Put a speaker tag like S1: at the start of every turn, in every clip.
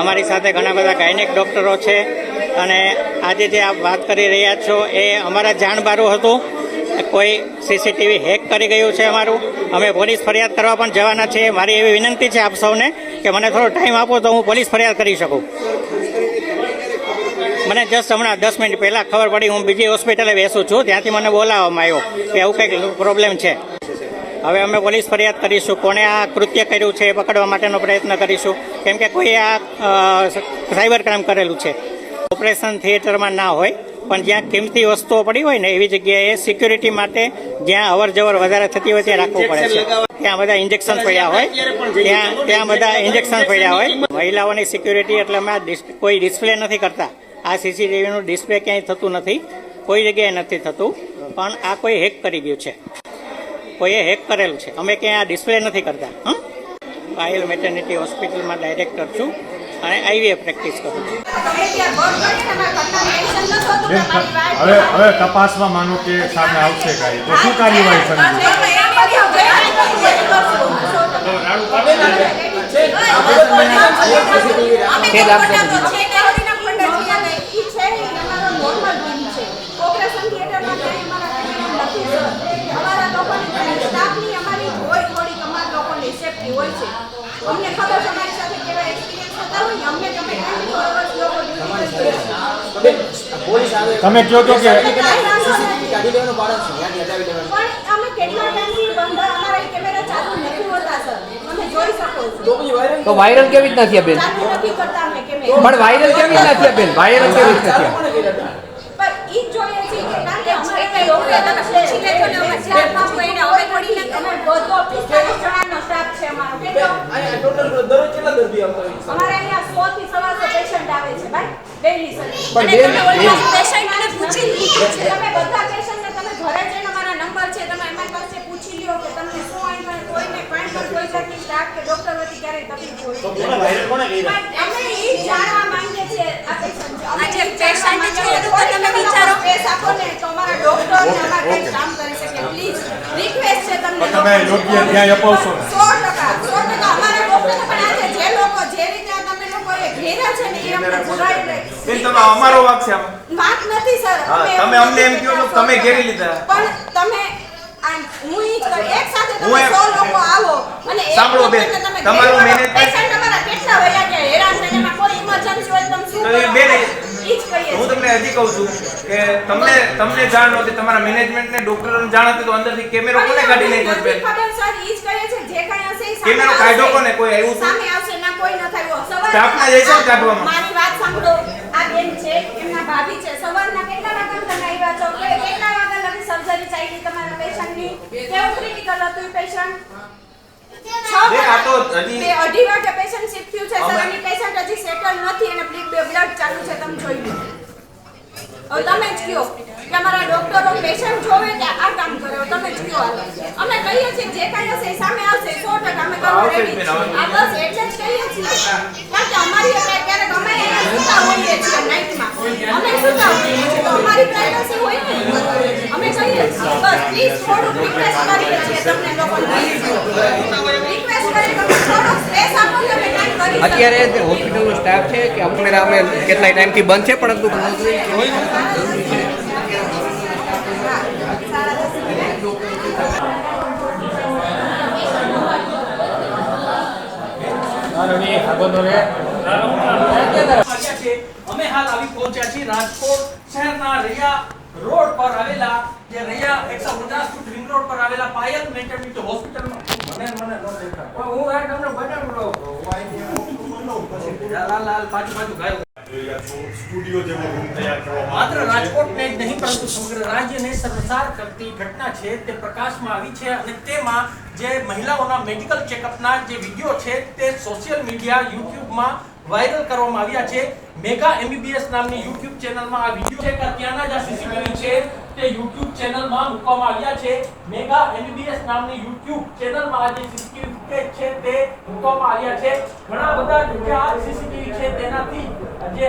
S1: અમારી સાથે ઘણા બધા ગાયનેક ડૉક્ટરો છે અને આજે જે આપ વાત કરી રહ્યા છો એ અમારા જાણબારું હતું. કોઈ સીસીટીવી હેક કરી ગયું છે અમારું. અમે પોલીસ ફરિયાદ કરવા પણ જવાના છીએ. મારી એવી વિનંતી છે આપ સૌને કે મને થોડો ટાઈમ આપો તો હું પોલીસ ફરિયાદ કરી શકું. મને જસ્ટ હમણાં 10 મિનિટ પહેલાં ખબર પડી. હું બીજી હોસ્પિટલે બેસું છું, ત્યાંથી મને બોલાવવામાં આવ્યો કે આવું કંઈક પ્રોબ્લેમ છે. હવે અમે પોલીસ ફરિયાદ કરીશું. કોણે આ કૃત્ય કર્યું છે એ પકડવા માટેનો પ્રયત્ન કરીશું, કેમ કે કોઈ આ સાયબર ક્રાઇમ કરેલું છે. ઓપરેશન થિયેટરમાં ના હોય પણ જ્યાં કિંમતી વસ્તુઓ પડી હોય ને એવી જગ્યાએ સિક્યુરિટી માટે જ્યાં અવર જવર વધારે થતી હોય ત્યાં રાખવું પડે છે. ત્યાં બધા ઇન્જેક્શન પડ્યા હોય, ત્યાં બધા ઇન્જેક્શન પડ્યા હોય. મહિલાઓની સિક્યુરિટી એટલે અમે કોઈ ડિસ્પ્લે નથી કરતા. આ સીસીટીવીનું ડિસ્પ્લે ક્યાંય થતું નથી, કોઈ જગ્યાએ નથી થતું. પણ આ કોઈ હેક કરી ગયું છે, કોઈએ હેક કરેલું છે. અમે ક્યાંય આ ડિસ્પ્લે નથી કરતા. પાયલ મેટર્નિટી હોસ્પિટલમાં ડાયરેક્ટર છું અને આઈવીએફ પ્રેક્ટિસ કરું છું.
S2: હવે તપાસમાં માનો કે સામે આવશે કાંઈ તો શું કાર્યવાહી
S3: અમને ખબર છે અમારી સાથે કેવા એક્સપીરિયન્સ હતા હોય અમને તમે 24
S2: તમે કહો છો કે
S3: સીસીટીવી કાઢી લેવાનું પાડો છે યાદ હટાવી લેવાનું પણ અમે કેટલા ટાઈમથી બંધ અમારા કેમેરા ચાલુ નથી હોતા સર. તમે જોઈ શકો છો.
S4: તો વાયરલ કેવી રીતના થયા બેન?
S3: ચાલુ નથી કરતા અમે કેમેરા.
S4: પણ વાયરલ કેવી રીતના થયા બેન? વાયરલ કેવી રીતના થયા?
S3: પણ ઈ જોઈએ છે કે કારણ કે અમારે કઈ રોકે તમે પૂછી લેજો ને અમે સ્ટાફમાં કોઈને અમે થોડી ને અમે બધો 45 જણાનો સ્ટાફ છે અમારો. કેટલો
S5: અહીંયા ટોટલ દરરોજ કેટલા દર્દી આવતા હોય છે?
S3: અમારે અહીંયા 100 થી 125 પેશન્ટ આવે છે ભાઈ ડેઈલી સર.
S4: પણ
S3: પેશન્ટને પૂછી લીધું છે. તમે બધા પેશન્ટને તમે ઘરે જઈને અમારા નંબર છે તમે અમારી પાસે પૂછી લ્યો કે તમને શું અહીંયા કોઈને કાંઈ પણ કોઈ જાતની સ્ટાફ કે ડોક્ટર વતી ક્યારેય તકલીફ હોય તો
S5: કોને વાયરલ કોને કર્યા?
S3: અમે ઈ જાણવા માંગીએ છીએ આ પેશન્ટ છે.
S6: આજે પેશન્ટ છે એનું તો તમે વિચારો.
S3: સ્પેસ આપો ને તો અમારા ડોક્ટર ને અમારા કંઈ કામ કરી શકે. પ્લીઝ રિક્વેસ્ટ છે તમને.
S2: તમે યોગ્ય ધ્યાન અપાવશો ને?
S3: 100% અમારા ડોક્ટર પણ આજે જે લોકો જે રીતે તમે લોકોએ ઘેરા છે ને એ અમને જગાડી દે.
S5: બેન તમે અમારો વાક છે આમાં.
S3: વાત નથી સર.
S5: તમે અમને એમ કહો છો તમે ઘેરી લીધા.
S3: પણ તમે હું ઈ એક સાથે તમે
S5: હું
S3: 100 લોકો આવો અને એક
S5: સાંભળો બેન, તમારું મેનેજમેન્ટ
S3: પેશન્ટ અમારા કેટલા વયા ગયા હેરાન થઈને એમાં કોઈ ઇમરજન્સી હોય તો તમે શું
S5: તો
S3: કરો?
S5: એ બેન
S3: ઈ જ કહીએ
S5: હું તમને હજી કહું છું કે તમને જાણ નહોતી, તમારા મેનેજમેન્ટને ડોક્ટરોને જાણ હતી તો અંદરથી કેમેરો કોને કાઢી નાખ્યો બેન?
S3: ખબર સર ઈ જ કહીએ છે જે કાંઈ હશે ઈ સામે
S5: કેમેરો કાઢ્યો કોને? કોઈ આવ્યું હતું?
S3: સામે આવશે ના કોઈ ન થયો.
S5: સ્ટાફના જઈશે ને કાઢવામાં.
S3: મારી વાત સાંભળો. આ બેન છે એમના ભાભી છે. સવારના કેટલા વાગ્યા તમે આવ્યા છો? કેટલા વાગ્યા લગી સર્જરી ચાલી તમારા પેશન્ટની? કેવું ક્રિટિકલ હતું પેશન્ટ?
S5: બે આ તો હજી
S3: 2:30 વાગે પેશન્ટ શિફ્ટ થયું છે સર અને પેશન્ટ હજી સેટલ નથી અને બ્લડ ચાલુ છે. તમે જોઈ લો. હવે તમે જ કહો કે અમારા ડોક્ટરો પેશન્ટ જોવે કે આ કામ કરે. તમે જ કહો. અમે કહીએ છીએ જે કાંઈ હશે એ સામે આવશે 100% અમે કરવા રેડી છીએ. આ બસ એટલે જ કહીએ છીએ કારણ કે અમારી ક્યારેક અમે અહીંયા સુતા હોઈએ છીએ નાઇટમાં. અમે સુતા હોઈએ છીએ તો અમારી પ્રાઇવસી હોય ને. અમે કહીએ છીએ બસ પ્લીઝ થોડું રિક્વેસ્ટ કરીએ છીએ તમને લોકોને. રિક્વેસ્ટ કરી તમે થોડો સ્પેસ આપો કે અમે કાંઈ કરી શકીએ.
S4: અત્યારે હોસ્પિટલનો સ્ટાફ છે કે અમે કેટલાય ટાઈમથી બંધ છે પરંતુ
S7: અમે હાલ આવી પહોંચ્યા છીએ રાજકોટ શહેરના રૈયા રોડ પર આવેલા જે રૈયા 150 ફૂટ રિંગ રોડ પર આવેલા પાયલ મેટર્નિટી હોસ્પિટલમાં મને ન દેખાય હું આ તમને બતાવું લાલ પાછું ગાયો
S2: સ્ટુડિયો જેવો રૂમ તૈયાર કરવામાં
S7: માત્ર રાજકોટને જ નહીં પરંતુ સમગ્ર રાજ્યને સર્વસાર કરતી ઘટના છે તે પ્રકાશમાં આવી છે અને તેમાં જે મહિલાઓના મેડિકલ ચેકઅપના જે વિડીયો છે તે સોશિયલ મીડિયા યુટ્યુબમાં વાયરલ કરવામાં આવ્યા છે. મેગા એમબીબીએસ નામની યુટ્યુબ ચેનલમાં આ વિડીયો છે કે ત્યાંના જે સીસીટીવી છે તે યુટ્યુબ ચેનલમાં મૂકવામાં આવ્યા છે. મેગા એમબીબીએસ નામની યુટ્યુબ ચેનલમાં આ જે સીસીટીવી ફૂટેજ છે તે મૂકવામાં આવ્યા છે. ઘણા બધા જે આ સીસીટીવી છે તેનાથી જે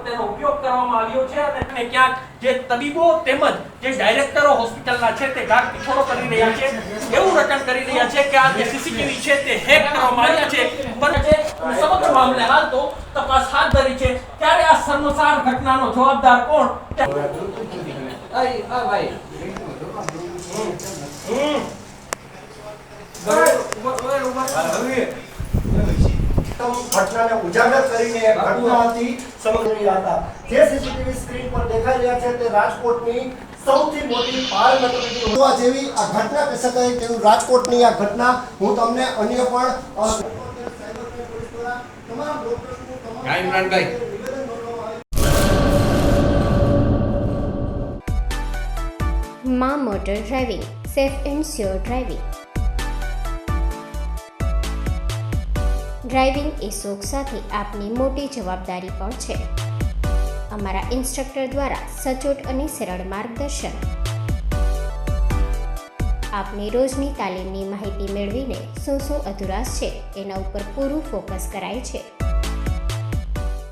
S7: તેનો ઉપયોગ કરવામાં આવ્યો છે અને ક્યાંક જે તબીબો તેમજ જે ડાયરેક્ટરો હોસ્પિટલના છે તે ગાઢ પીછોડો કરી રહ્યા છે, એવું રટણ કરી રહ્યા છે કે આ જે સીસીટીવી છે તે હેક કરવામાં આવ્યા છે. સમગ્ર મામલે હાલ તો તપાસ હાથ ધરી છે. ત્યારે આ શર્મસાર ઘટનાનો જવાબદાર કોણ?
S8: ઘટનાને ઉજાગર કરીને ઘટનાથી સમગ્ર હતા. જે સીસીટીવી સ્ક્રીન પર દેખાઈ રહ્યા છે તે રાજકોટની સૌથી મોટી પારગતની જોવા જેવી આ ઘટના કહી શકાય તેવું રાજકોટની આ ઘટના હું તમને અન્ય પણ તમામ ડોક્ટરનું
S4: ઇમરાનભાઈ
S9: મા motor driving, safe and sure driving. Driving એ શોખ સાથે આપની મોટી જવાબદારી પણ છે. અમારા ઇન્સ્ટ્રક્ટર દ્વારા સચોટ અને સરળ માર્ગદર્શન. આપની રોજની તાલીમની માહિતી મેળવીને શું અધુરાશ છે એના ઉપર પૂરું ફોકસ કરાય છે.